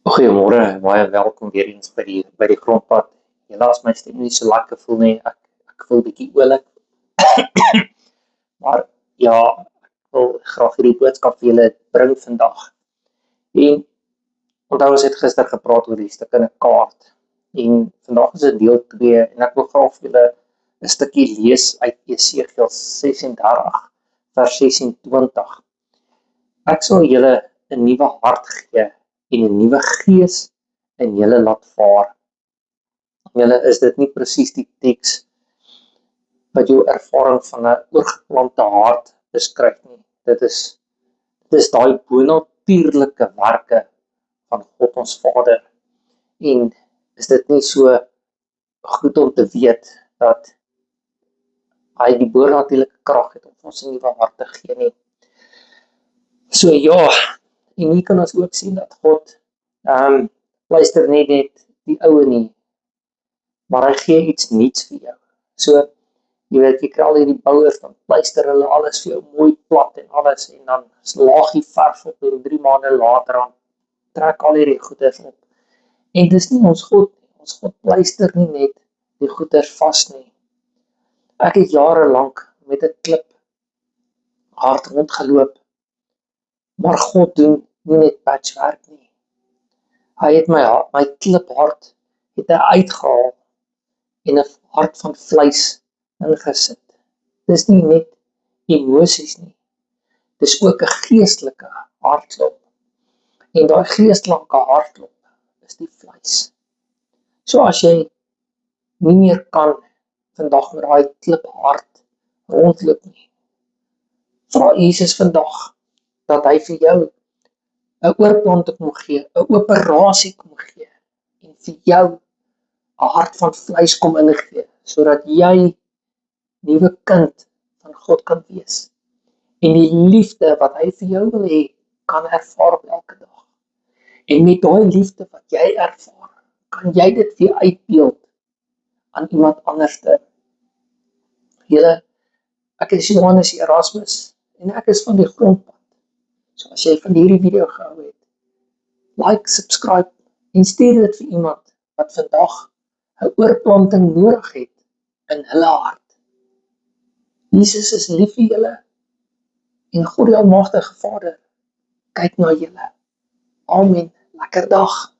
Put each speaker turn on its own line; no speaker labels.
Goeiemôre, baie welkom weer eens by die grondpad. Helaas my stem nie so lekker voel nie. Ek voel bietjie oulik, maar ja, ek wil graag hierdie boodskap vir julle bring vandag. En onthou ons het gister gepraat oor die stuk in 'n kaart. En vandag is dit deel 2 en ek wil graag vir julle 'n stukkie lees uit Jesegiel 36 vers 26. Ek sal julle 'n nuwe hart gee en 'n nuwe gees in julle laat vaar. Julle, is dit nie presies die teks wat jou ervaring van 'n oorgeplante hart beskryf nie? Dit is daai bonatuurlike werke van God ons Vader. En is dit nie so goed om te weet dat hy die bonatuurlike krag het om ons 'n nuwe hart te gee nie? So ja, en hier kan ons ook sien dat God luister nie net die oue nie, maar hy gee iets nuuts vir jou. So, jy weet, jy kry al hierdie bouers, dan pleister hulle alles vir jou mooi plat en alles, en dan laagie verf op en 3 maande later dan trek al hierdie goeders op. En dis nie ons God nie, ons God pleister nie net die goeders vas nie. Ek het jare lank met 'n klip hard rondgeloop, maar God doen nie net patchwerk nie. Hy het my kliphart het hy uitgehaal en 'n hart van vleis ingesit. Dis nie net emosies nie, dis ook 'n geestelike hartklop. En daai geestelike hartklop is die vleis. So as jy nie meer kan vandag met daai kliphart rondloop nie, vra Jesus vandag dat hy vir jou 'n oorplanting kom gee, 'n operasie kom gee en vir jou 'n hart van vleis kom ingee, sodat jy nuwe kind van God kan wees. En die liefde wat hy vir jou wil hê, kan ervaar op elke dag. En met daai liefde wat jy ervaar, kan jy dit weer uitbeeld aan iemand anderste. Julle, ek is Johannes Erasmus en ek is van die grondpad. So as jy van hierdie video gehou het, like, subscribe en stuur dit vir iemand wat vandag 'n oorplanting nodig het in hulle hart. Jesus is lief vir julle en God die Almagtige Vader kyk na julle. Amen. Lekker dag.